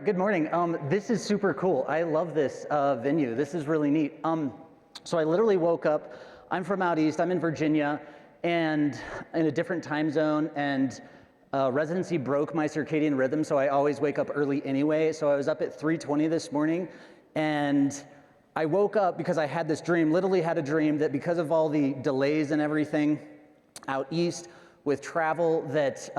Good morning. This is super cool. I love this venue. This is really neat. So I literally woke up. I'm from out east. I'm in Virginia, and in a different time zone. And residency broke my circadian rhythm, so I always wake up early anyway. So I was up at 3:20 this morning, and I woke up because I had this dream. Literally had a dream that because of all the delays and everything out east with travel, that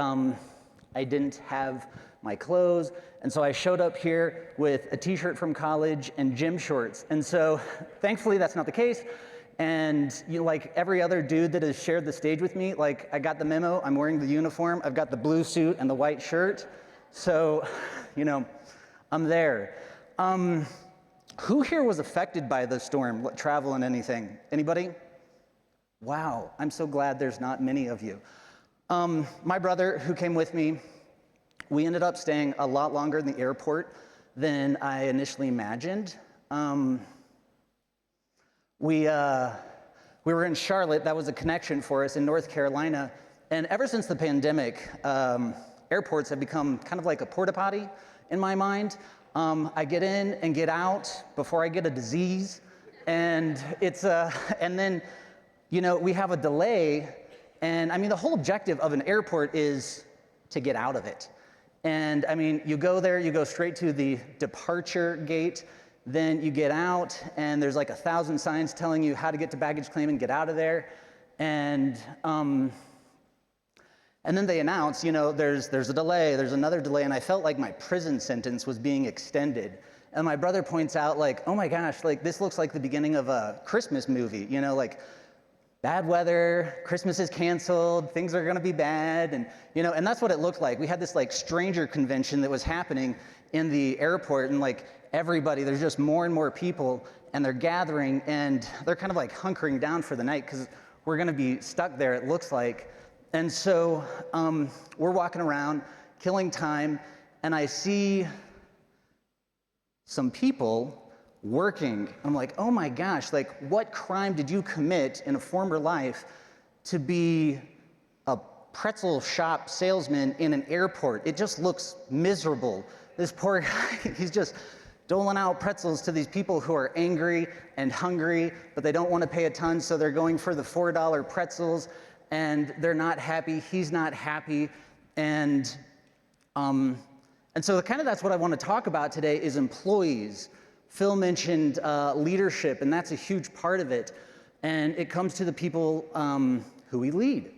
I didn't have my clothes, and so I showed up here with a t-shirt from college and gym shorts. And so thankfully that's not the case, and like every other dude that has shared the stage with me, like I got the memo, I'm wearing the uniform, I've got the blue suit and the white shirt, so I'm there. Who here was affected by the storm, travel and anything? Anybody? Wow, I'm so glad there's not many of you. My brother who came with me, we ended up staying a lot longer in the airport than I initially imagined. We were in Charlotte. That was a connection for us in North Carolina. And ever since the pandemic, airports have become kind of like a porta potty in my mind. I get in and get out before I get a disease. And and then, we have a delay. And I mean, the whole objective of an airport is to get out of it. And I mean, you go there, you go straight to the departure gate, then you get out, and there's like 1,000 signs telling you how to get to baggage claim and get out of there. And then they announce, there's a delay, there's another delay, and I felt like my prison sentence was being extended. And my brother points out, like, oh my gosh, like this looks like the beginning of a Christmas movie, like bad weather, Christmas is canceled, things are gonna be bad, and that's what it looked like. We had this like stranger convention that was happening in the airport, and like everybody, there's just more and more people, and they're gathering, and they're kind of like hunkering down for the night because we're gonna be stuck there, it looks like. And so we're walking around, killing time, and I see some people working. I'm like, oh my gosh, like what crime did you commit in a former life to be a pretzel shop salesman in an airport? It just looks miserable. This poor guy, he's just doling out pretzels to these people who are angry and hungry, but they don't want to pay a ton, so they're going for the $4 pretzels, and they're not happy, he's not happy, and so kind of that's what I want to talk about today is employees. Phil mentioned leadership, and that's a huge part of it. And it comes to the people who we lead.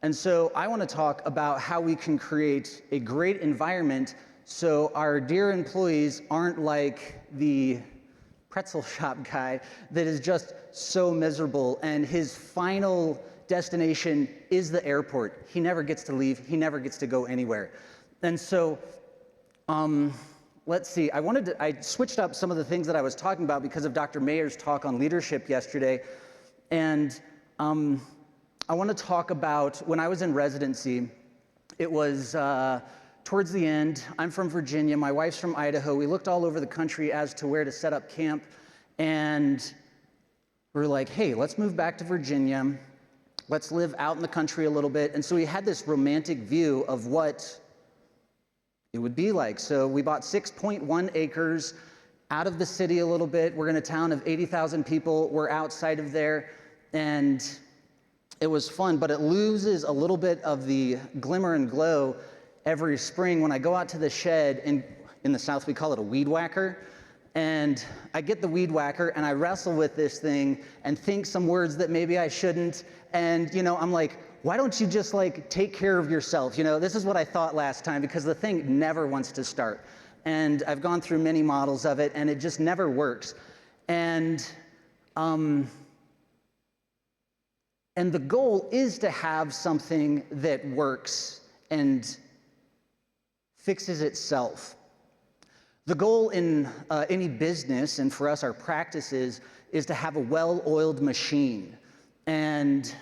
And so I want to talk about how we can create a great environment so our dear employees aren't like the pretzel shop guy that is just so miserable, and his final destination is the airport. He never gets to leave. He never gets to go anywhere. And so, let's see, I switched up some of the things that I was talking about because of Dr. Mayer's talk on leadership yesterday. And I want to talk about when I was in residency. It was towards the end. I'm from Virginia, my wife's from Idaho. We looked all over the country as to where to set up camp. And we were like, hey, let's move back to Virginia. Let's live out in the country a little bit. And so we had this romantic view of what it would be like. So we bought 6.1 acres out of the city a little bit. We're in a town of 80,000 people. We're outside of there, and it was fun, but it loses a little bit of the glimmer and glow every spring when I go out to the shed. In the South, we call it a weed whacker. And I get the weed whacker and I wrestle with this thing and think some words that maybe I shouldn't. And I'm like, why don't you just like take care of yourself? This is what I thought last time, because the thing never wants to start. And I've gone through many models of it, and it just never works. And the goal is to have something that works and fixes itself. The goal in any business, and for us, our practices, is to have a well-oiled machine. And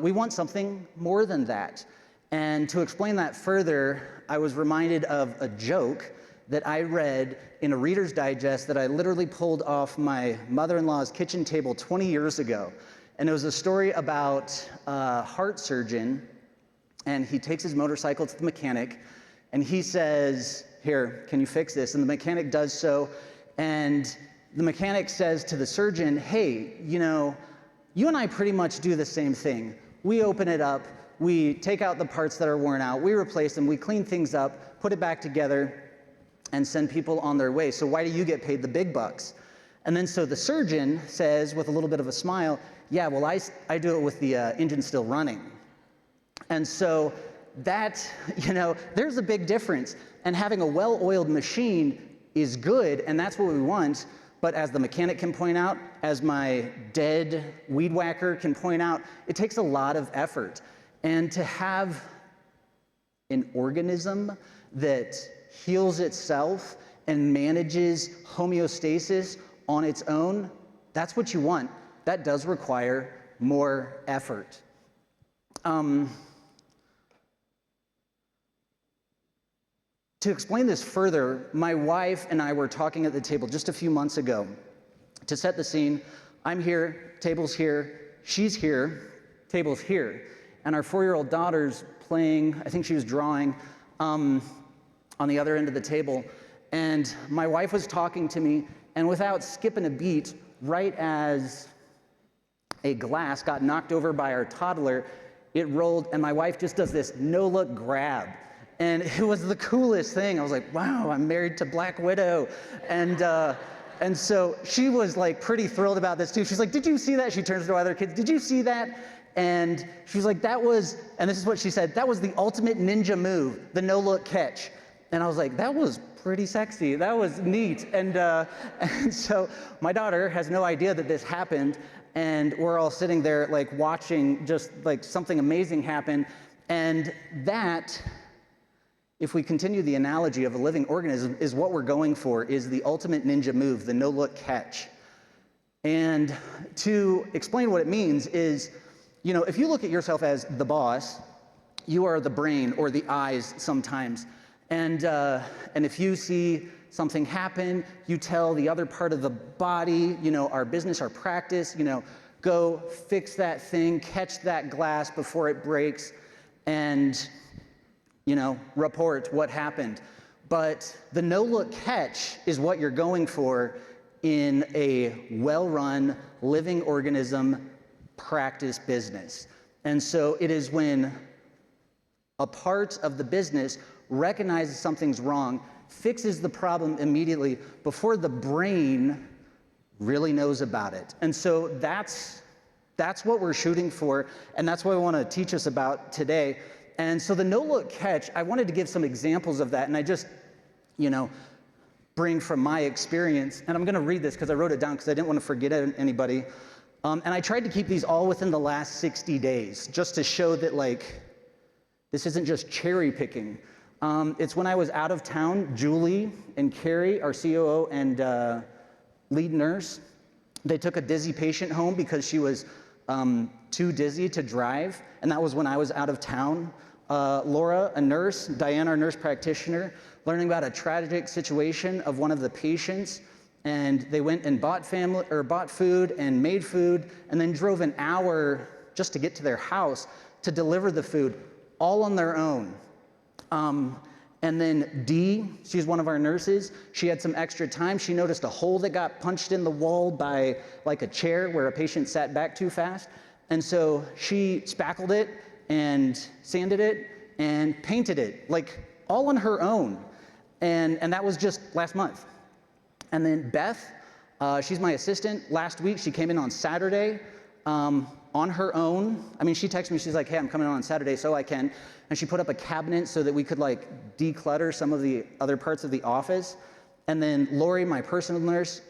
we want something more than that. And to explain that further, I was reminded of a joke that I read in a Reader's Digest that I literally pulled off my mother-in-law's kitchen table 20 years ago. And it was a story about a heart surgeon, and he takes his motorcycle to the mechanic, and he says, here, can you fix this? And the mechanic does so, and the mechanic says to the surgeon, hey, you know, you and I pretty much do the same thing. We open it up, we take out the parts that are worn out, we replace them, we clean things up, put it back together, and send people on their way. So why do you get paid the big bucks? And then so the surgeon says, with a little bit of a smile, yeah, well, I do it with the engine still running. And so that, you know, there's a big difference. And having a well-oiled machine is good, and that's what we want. But as the mechanic can point out, as my dead weed whacker can point out, it takes a lot of effort. And to have an organism that heals itself and manages homeostasis on its own, that's what you want. That does require more effort. To explain this further, my wife and I were talking at the table just a few months ago. To set the scene, I'm here, table's here, she's here, table's here, and our 4-year-old daughter's playing, I think she was drawing, on the other end of the table. And my wife was talking to me, and without skipping a beat, right as a glass got knocked over by our toddler, it rolled, and my wife just does this no-look grab. And it was the coolest thing. I was like, wow, I'm married to Black Widow. And so she was like pretty thrilled about this too. She's like, did you see that? She turns to other kids, did you see that? And she was like, that was, and this is what she said, that was the ultimate ninja move, the no-look catch. And I was like, that was pretty sexy. That was neat. And so my daughter has no idea that this happened, and we're all sitting there like watching just like something amazing happen. And that, if we continue the analogy of a living organism, is what we're going for, is the ultimate ninja move, the no-look catch. And to explain what it means is, you know, if you look at yourself as the boss, you are the brain or the eyes sometimes. And if you see something happen, you tell the other part of the body, you know, our business, our practice, you know, go fix that thing, catch that glass before it breaks, and, you know, report what happened. But the no-look catch is what you're going for in a well-run, living organism practice business. And so it is when a part of the business recognizes something's wrong, fixes the problem immediately before the brain really knows about it. And so that's what we're shooting for, and that's what I want to teach us about today. And so the no-look catch, I wanted to give some examples of that, and I just, you know, bring from my experience, and I'm going to read this because I wrote it down because I didn't want to forget anybody. And I tried to keep these all within the last 60 days, just to show that, like, this isn't just cherry picking. It's when I was out of town, Julie and Carrie, our COO and lead nurse, they took a dizzy patient home because she was too dizzy to drive, and that was when I was out of town. Laura, a nurse, Diane, our nurse practitioner, learning about a tragic situation of one of the patients, and they went and bought food and made food, and then drove an hour just to get to their house to deliver the food, all on their own. And then Dee, she's one of our nurses, she had some extra time. She noticed a hole that got punched in the wall by like a chair where a patient sat back too fast. And so she spackled it and sanded it and painted it, like all on her own. And that was just last month. And then Beth, she's my assistant. Last week, she came in on Saturday on her own. I mean, she texted me, she's like, hey, I'm coming on Saturday so I can. And she put up a cabinet so that we could like declutter some of the other parts of the office. And then Lori, my personal nurse,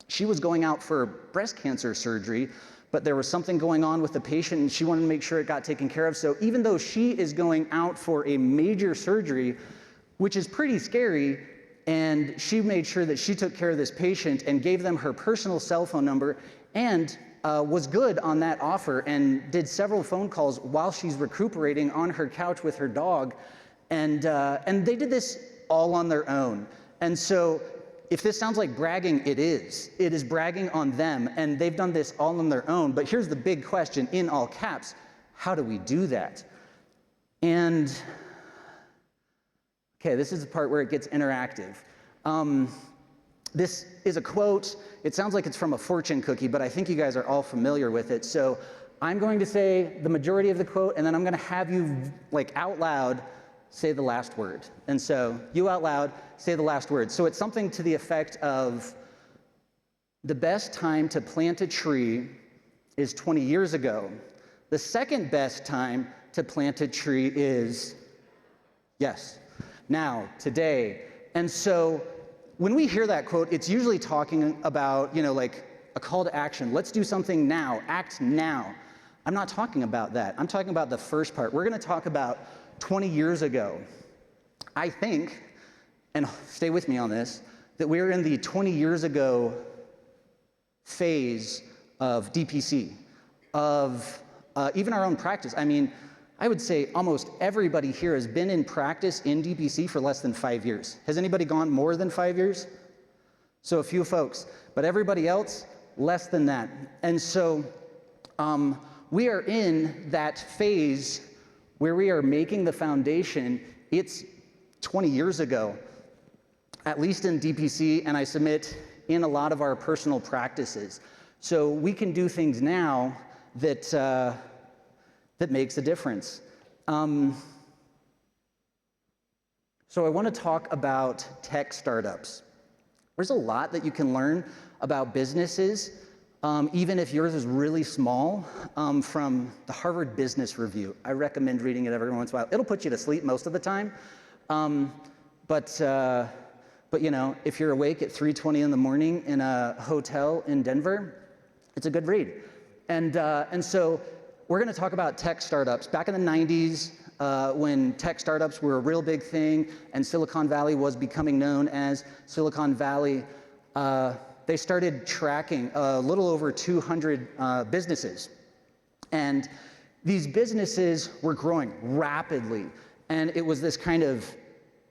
she was going out for breast cancer surgery, but there was something going on with the patient and she wanted to make sure it got taken care of. So even though she is going out for a major surgery, which is pretty scary, and she made sure that she took care of this patient and gave them her personal cell phone number and was good on that offer and did several phone calls while she's recuperating on her couch with her dog. And they did this all on their own. And so if this sounds like bragging, it is. It is bragging on them, and they've done this all on their own. But here's the big question, in all caps, how do we do that? And Okay, this is the part where it gets interactive. This is a quote. It sounds like it's from a fortune cookie, but I think you guys are all familiar with it. So I'm going to say the majority of the quote, and then I'm going to have you, like, out loud say the last word. And so you out loud say the last word. So it's something to the effect of, the best time to plant a tree is 20 years ago. The second best time to plant a tree is, yes, now, today. And so when we hear that quote, it's usually talking about, like a call to action. Let's do something now, act now. I'm not talking about that. I'm talking about the first part. We're gonna talk about 20 years ago. I think, and stay with me on this, that we're in the 20 years ago phase of DPC, of even our own practice. I mean, I would say almost everybody here has been in practice in DPC for less than 5 years. Has anybody gone more than 5 years? So a few folks, but everybody else, less than that. And so we are in that phase where we are making the foundation. It's 20 years ago, at least in DPC, and I submit in a lot of our personal practices. So we can do things now that, that makes a difference. So I want to talk about tech startups. There's a lot that you can learn about businesses, even if yours is really small, from the Harvard Business Review. I recommend reading it every once in a while. It'll put you to sleep most of the time, but if you're awake at 3:20 in the morning in a hotel in Denver, it's a good read. And so we're going to talk about tech startups. Back in the 90s, when tech startups were a real big thing and Silicon Valley was becoming known as Silicon Valley, they started tracking a little over 200 businesses. And these businesses were growing rapidly. And it was this kind of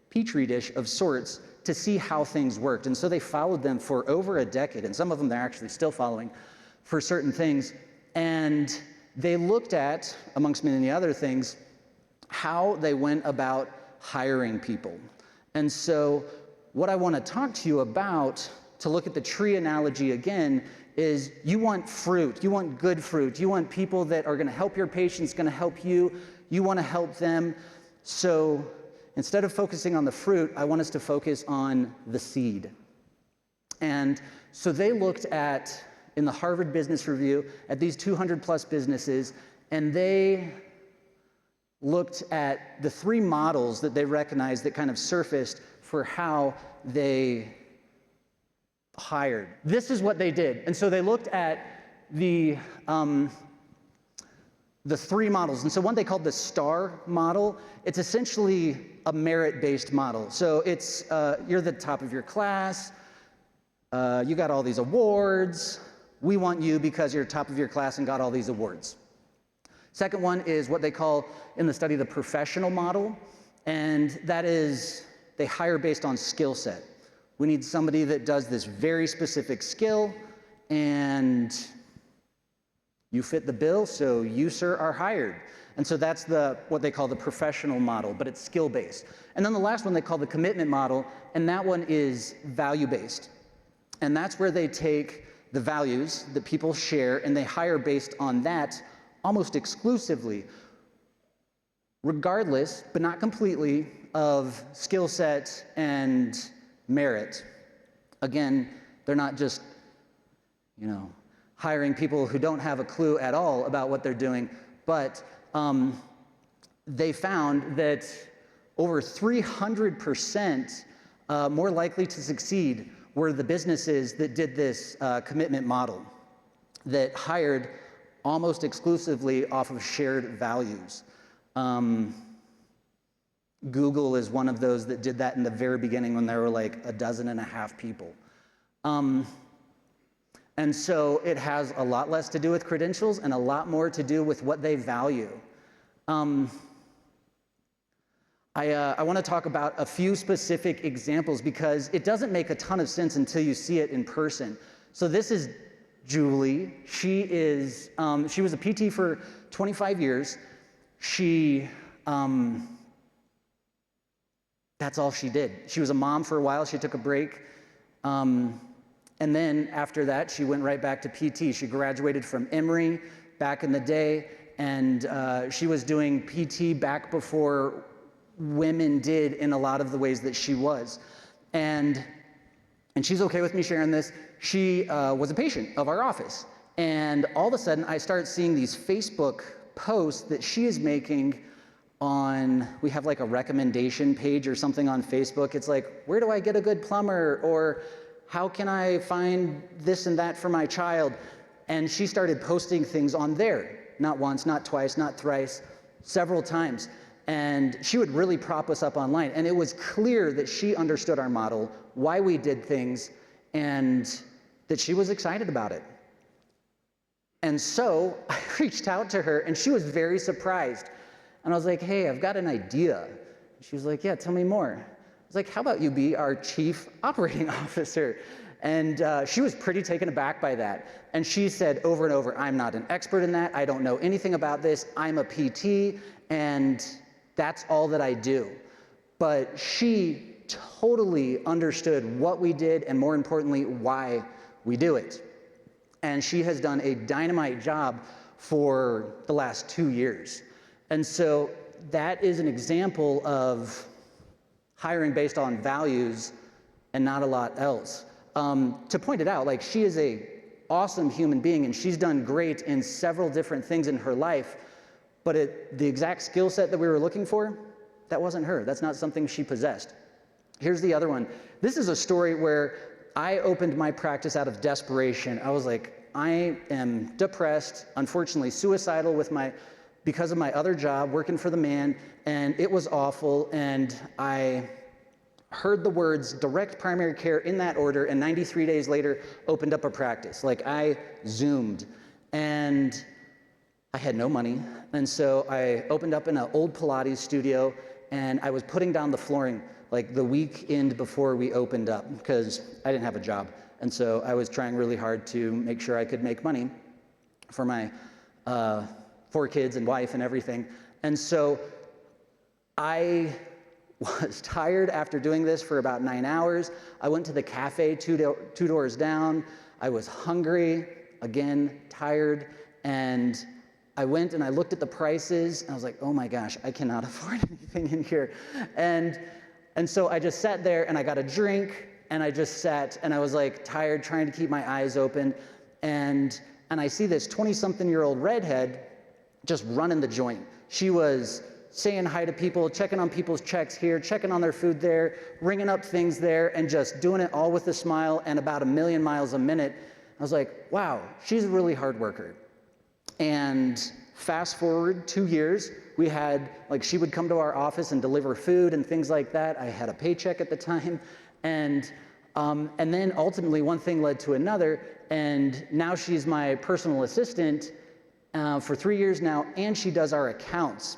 petri dish of sorts to see how things worked. And so they followed them for over a decade, and some of them they're actually still following for certain things. And they looked at, amongst many other things, how they went about hiring people. And so what I want to talk to you about, to look at the tree analogy again, is you want fruit, you want good fruit, you want people that are going to help your patients, going to help you, you want to help them. So instead of focusing on the fruit, I want us to focus on the seed. And so they looked at, in the Harvard Business Review, at these 200 plus businesses, and they looked at the 3 models that they recognized that kind of surfaced for how they hired. This is what they did. And so they looked at the 3 models. And so one they called the STAR model. It's essentially a merit-based model. So it's, you're the top of your class, you got all these awards, we want you because you're top of your class and got all these awards. Second one is what they call, in the study, the professional model. And that is, they hire based on skill set. We need somebody that does this very specific skill, and you fit the bill, so you, sir, are hired. And so that's what they call the professional model, but it's skill-based. And then the last one they call the commitment model, and that one is value-based. And that's where they take the values that people share, and they hire based on that almost exclusively, regardless, but not completely, of skill set and merit. Again, they're not just, hiring people who don't have a clue at all about what they're doing, but they found that over 300% more likely to succeed were the businesses that did this commitment model, that hired almost exclusively off of shared values. Google is one of those that did that in the very beginning when there were like 12.5 people. And so it has a lot less to do with credentials and a lot more to do with what they value. I want to talk about a few specific examples because it doesn't make a ton of sense until you see it in person. So this is Julie. She was a PT for 25 years. She That's all she did. She was a mom for a while. She took a break. And then after that, she went right back to PT. She graduated from Emory back in the day, and she was doing PT back before women did in a lot of the ways that she was. And she's okay with me sharing this. She was a patient of our office. And all of a sudden, I start seeing these Facebook posts that she is making on, we have like a recommendation page or something on Facebook. It's like, where do I get a good plumber? Or how can I find this and that for my child? And she started posting things on there. Not once, not twice, not thrice, several times. And she would really prop us up online. And it was clear that she understood our model, why we did things, and that she was excited about it. And so I reached out to her, and she was very surprised. And I was like, hey, I've got an idea. She was like, yeah, tell me more. I was like, how about you be our chief operating officer? And she was pretty taken aback by that. And she said over and over, I'm not an expert in that. I don't know anything about this. I'm a PT, and that's all that I do. But she totally understood what we did, and more importantly, why we do it. And she has done a dynamite job for the last 2 years. And so that is an example of hiring based on values and not a lot else. To point it out, like, she is an awesome human being, and she's done great in several different things in her life, but the exact skill set that we were looking for, that wasn't her. That's not something she possessed. Here's the other one. This is a story where I opened my practice out of desperation. I was like, I am depressed, unfortunately suicidal because of my other job, working for the man, and it was awful, and I heard the words direct primary care in that order, and 93 days later, opened up a practice. Like, I zoomed, and I had no money, and so I opened up in an old Pilates studio, and I was putting down the flooring like the weekend before we opened up, because I didn't have a job, and so I was trying really hard to make sure I could make money for my 4 kids and wife and everything. And so I was tired after doing this for about 9 hours. I went to the cafe two doors down. I was hungry, again, tired, and I went and I looked at the prices, and I was like, oh my gosh, I cannot afford anything in here. And so I just sat there, and I got a drink, and I just sat, and I was like tired, trying to keep my eyes open, and I see this 20-something-year-old redhead just running the joint. She was saying hi to people, checking on people's checks here, checking on their food there, ringing up things there, and just doing it all with a smile and about 1,000,000 miles a minute. I was like, wow, she's a really hard worker. And fast forward 2 years, we had, like, she would come to our office and deliver food and things like that. I had a paycheck at the time. And then ultimately one thing led to another, and now she's my personal assistant for 3 years now, and she does our accounts.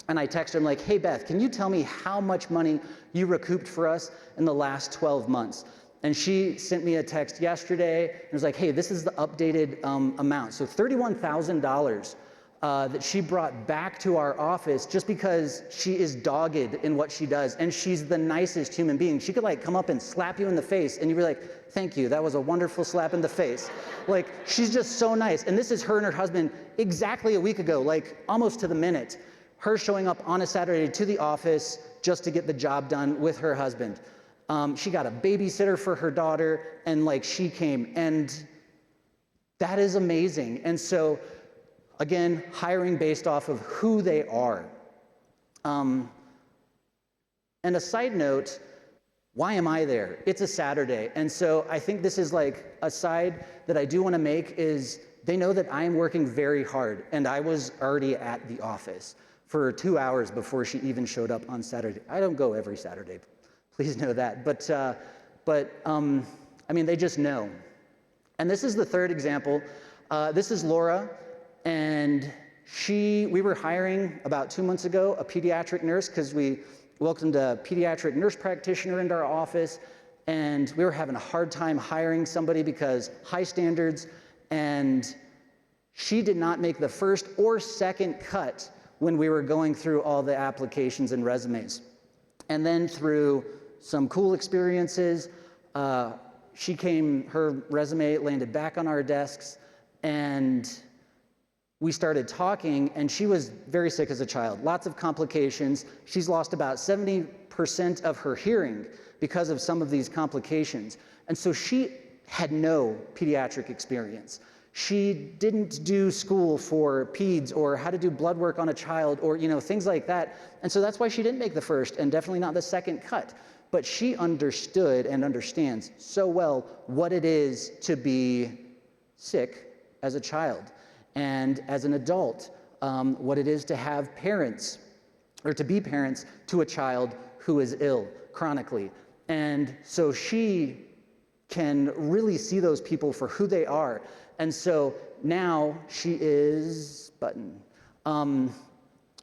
And I text her, I'm like, hey Beth, can you tell me how much money you recouped for us in the last 12 months? And she sent me a text yesterday, and was like, hey, this is the updated amount. So $31,000 that she brought back to our office just because she is dogged in what she does, and she's the nicest human being. She could like come up and slap you in the face, and you'd be like, thank you, that was a wonderful slap in the face. Like, she's just so nice. And this is her and her husband exactly a week ago, like almost to the minute. Her showing up on a Saturday to the office just to get the job done with her husband. She got a babysitter for her daughter, and like, she came, and that is amazing. And so, again, hiring based off of who they are. And a side note, why am I there? It's a Saturday. And so I think this is like a side that I do want to make is they know that I am working very hard, and I was already at the office for 2 hours before she even showed up on Saturday. I don't go every Saturday, please know that. But I mean, they just know. And this is the third example. This is Laura, and we were hiring about 2 months ago a pediatric nurse, because we welcomed a pediatric nurse practitioner into our office, and we were having a hard time hiring somebody because high standards, and she did not make the first or second cut when we were going through all the applications and resumes. And then through some cool experiences, her resume landed back on our desks, and we started talking, and she was very sick as a child, lots of complications. She's lost about 70% of her hearing because of some of these complications. And so she had no pediatric experience. She didn't do school for peds or how to do blood work on a child or things like that. And so that's why she didn't make the first and definitely not the second cut. But she understood and understands so well what it is to be sick as a child and as an adult, what it is to have parents or to be parents to a child who is ill chronically. And so she can really see those people for who they are. And so now she is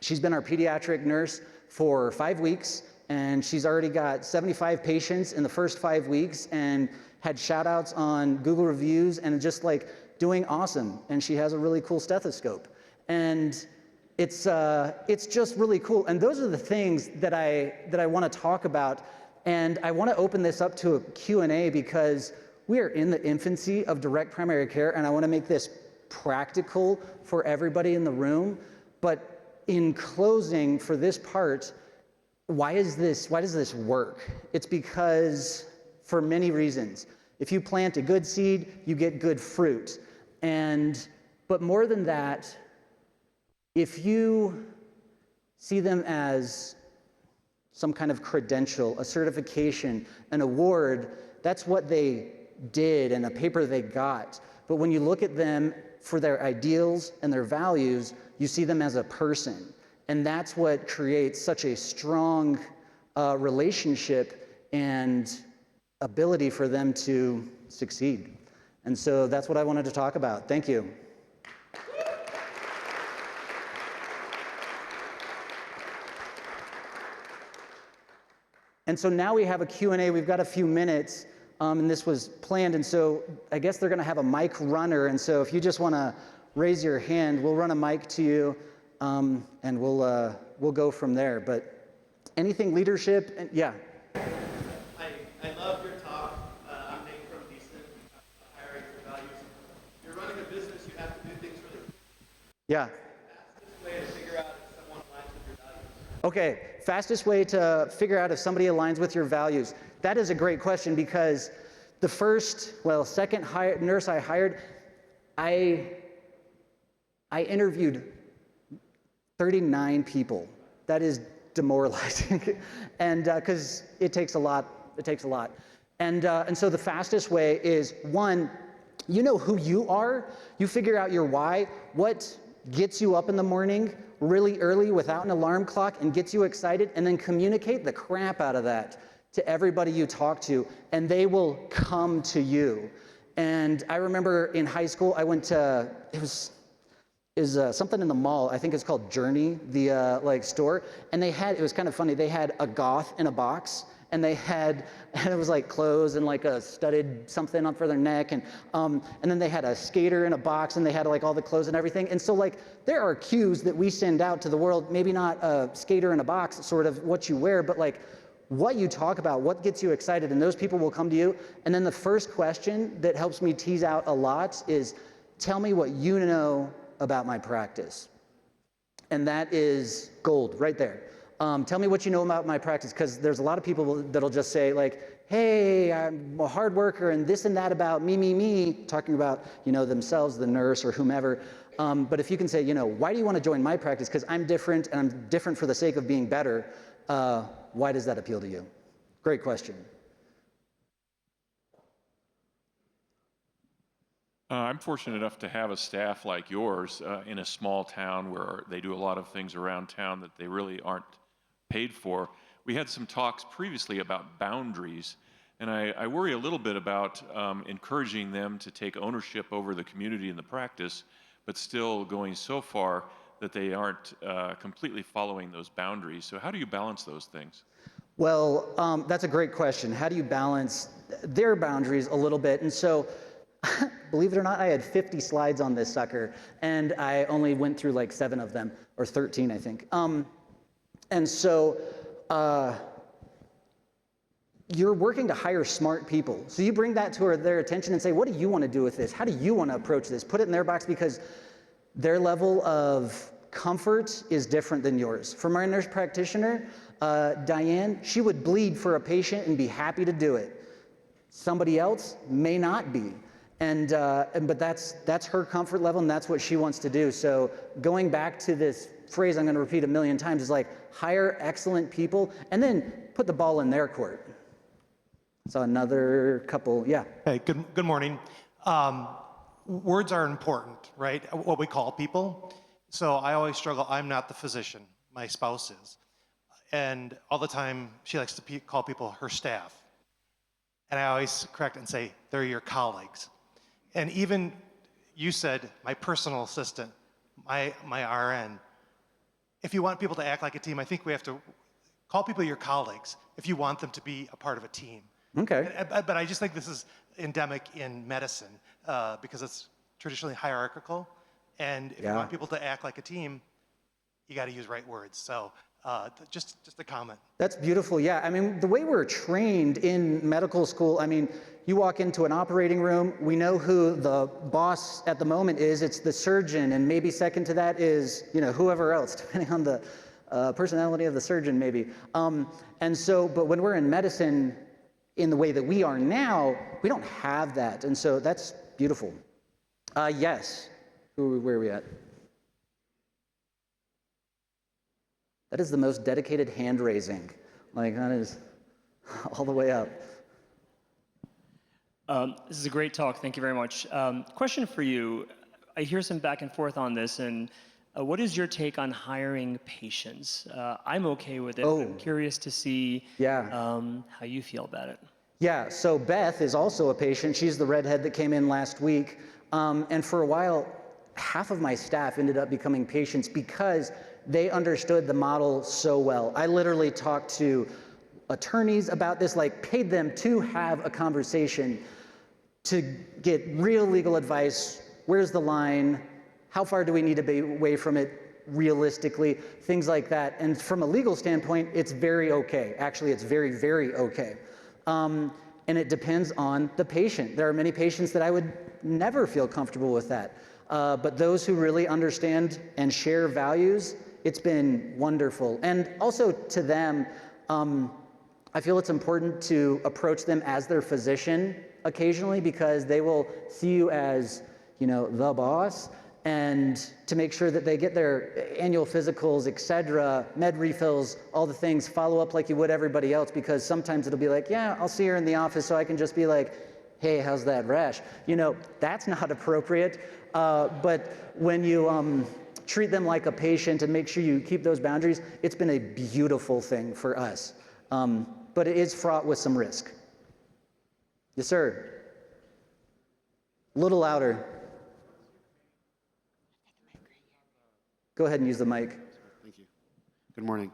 she's been our pediatric nurse for 5 weeks, and she's already got 75 patients in the first 5 weeks and had shout outs on Google reviews and just like doing awesome. And she has a really cool stethoscope. And it's just really cool. And those are the things that I want to talk about. And I want to open this up to a Q&A because we are in the infancy of direct primary care, and I want to make this practical for everybody in the room. But in closing for this part, why does this work? It's because for many reasons. If you plant a good seed, you get good fruit. But more than that, if you see them as some kind of credential, a certification, an award, that's what they did and a paper they got. But when you look at them for their ideals and their values, you see them as a person. And that's what creates such a strong relationship and ability for them to succeed. And so that's what I wanted to talk about. Thank you. And so now we have a Q&A. We've got a few minutes, and this was planned. And so I guess they're going to have a mic runner. And so if you just want to raise your hand, we'll run a mic to you, and we'll go from there. But anything leadership, and yeah. I love your talk. I'm Nate from Decent. Hiring your values. If you're running a business, you have to do things really. Yeah. Fastest way to figure out if someone aligns with your values. Okay, fastest way to figure out if somebody aligns with your values. That is a great question because the second nurse I hired, I interviewed 39 people. That is demoralizing, and because it takes a lot. And so the fastest way is, one, you know who you are. You figure out your why. What gets you up in the morning really early without an alarm clock and gets you excited, and then communicate the crap out of that to everybody you talk to, and they will come to you. And I remember in high school, I went to, it was something in the mall, I think it's called Journey, the store, and it was kind of funny, they had a goth in a box, and and it was like clothes and like a studded something up for their neck, and then they had a skater in a box, and they had like all the clothes and everything. And so like there are cues that we send out to the world, maybe not a skater in a box, sort of what you wear, but like what you talk about, what gets you excited, and those people will come to you. And then the first question that helps me tease out a lot is, tell me what you know about my practice. And that is gold right there. Tell me what you know about my practice, because there's a lot of people that'll just say like, hey, I'm a hard worker and this and that about me, talking about, themselves, the nurse or whomever. But if you can say, why do you want to join my practice? Because I'm different, and I'm different for the sake of being better. Why does that appeal to you? Great question. I'm fortunate enough to have a staff like yours in a small town where they do a lot of things around town that they really aren't paid for. We had some talks previously about boundaries, and I worry a little bit about encouraging them to take ownership over the community and the practice, but still going so far that they aren't completely following those boundaries. So how do you balance those things? Well, that's a great question. How do you balance their boundaries a little bit? And so, believe it or not, I had 50 slides on this sucker, and I only went through like 7 of them, or 13, I think. And so you're working to hire smart people. So you bring that to their attention and say, what do you want to do with this? How do you want to approach this? Put it in their box, because their level of comfort is different than yours. For my nurse practitioner, Diane, she would bleed for a patient and be happy to do it. Somebody else may not be. But that's her comfort level, and that's what she wants to do. So going back to this phrase I'm going to repeat a million times is like, hire excellent people and then put the ball in their court. So another couple, yeah. Hey, good morning. Words are important, right? What we call people. So I always struggle. I'm not the physician. My spouse is. And all the time, she likes to call people her staff. And I always correct and say, they're your colleagues. And even you said, my personal assistant, my RN. If you want people to act like a team, I think we have to call people your colleagues if you want them to be a part of a team. Okay. But I just think this is endemic in medicine because it's traditionally hierarchical. And if you want people to act like a team, you got to use right words. So just a comment. That's beautiful. Yeah. I mean, the way we're trained in medical school, I mean, you walk into an operating room, we know who the boss at the moment is. It's the surgeon, and maybe second to that is, whoever else, depending on the personality of the surgeon, maybe. And so, but when we're in medicine, in the way that we are now, we don't have that. And so that's beautiful. Yes. Where are we at? That is the most dedicated hand raising. Like, that is all the way up. This is a great talk. Thank you very much. Question for you. I hear some back and forth on this, and what is your take on hiring patients? I'm okay with it. Oh. I'm curious to see how you feel about it. Yeah, so Beth is also a patient. She's the redhead that came in last week. And for a while, half of my staff ended up becoming patients because they understood the model so well. I literally talked to attorneys about this, like paid them to have a conversation to get real legal advice. Where's the line? How far do we need to be away from it realistically? Things like that. And from a legal standpoint, it's very okay. Actually, it's very, very okay. And it depends on the patient. There are many patients that I would never feel comfortable with that. But those who really understand and share values, it's been wonderful. And also to them, I feel it's important to approach them as their physician occasionally, because they will see you as, the boss, and to make sure that they get their annual physicals, etc., med refills, all the things, follow up like you would everybody else, because sometimes it'll be like, yeah, I'll see her in the office, so I can just be like, hey, how's that rash? That's not appropriate. But when you treat them like a patient and make sure you keep those boundaries, it's been a beautiful thing for us. But it is fraught with some risk. Yes, sir. A little louder. Go ahead and use the mic. Thank you. Good morning.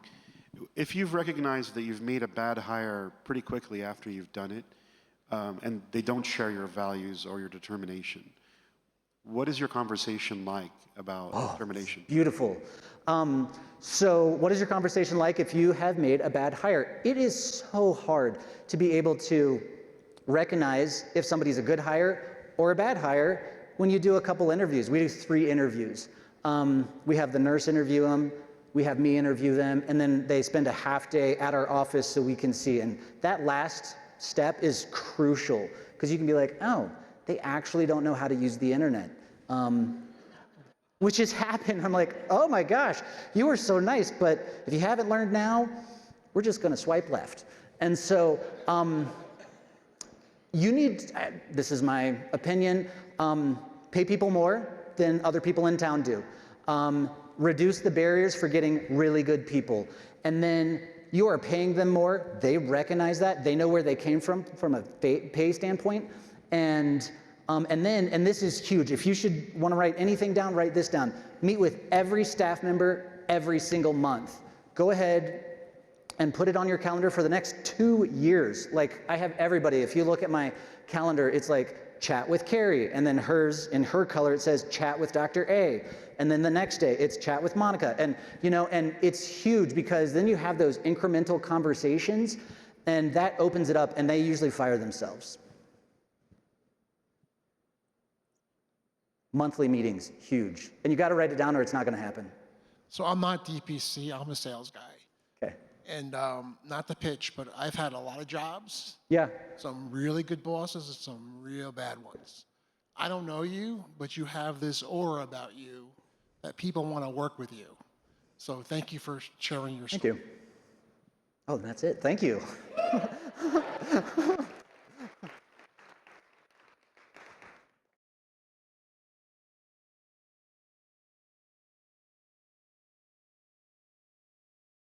If you've recognized that you've made a bad hire pretty quickly after you've done it, and they don't share your values or your determination, what is your conversation like about termination? Beautiful. So what is your conversation like if you have made a bad hire? It is so hard to be able to recognize if somebody's a good hire or a bad hire when you do a couple interviews. We do 3 interviews. We have the nurse interview them, we have me interview them, and then they spend a half day at our office so we can see. And that last step is crucial, because you can be like, oh, they actually don't know how to use the internet. Which has happened. I'm like, oh my gosh, you were so nice, but if you haven't learned now, we're just gonna swipe left. And so you need, this is my opinion, pay people more than other people in town do. Reduce the barriers for getting really good people. And then you are paying them more, they recognize that, they know where they came from a pay standpoint, and this is huge. If you should want to write anything down, write this down. Meet with every staff member every single month. Go ahead and put it on your calendar for the next 2 years. Like, I have everybody. If you look at my calendar, it's like chat with Carrie, and then hers, in her color, it says chat with Dr. A. And then the next day, it's chat with Monica. And, and it's huge, because then you have those incremental conversations, And that opens it up, and they usually fire themselves. Monthly meetings, huge. And you got to write it down or it's not going to happen. So I'm not DPC, I'm a sales guy. Okay. And not to pitch, but I've had a lot of jobs, Yeah. some really good bosses and some real bad ones. I don't know you, but you have this aura about you that people want to work with you. So thank you for sharing your story. Thank you. Oh, that's it. Thank you.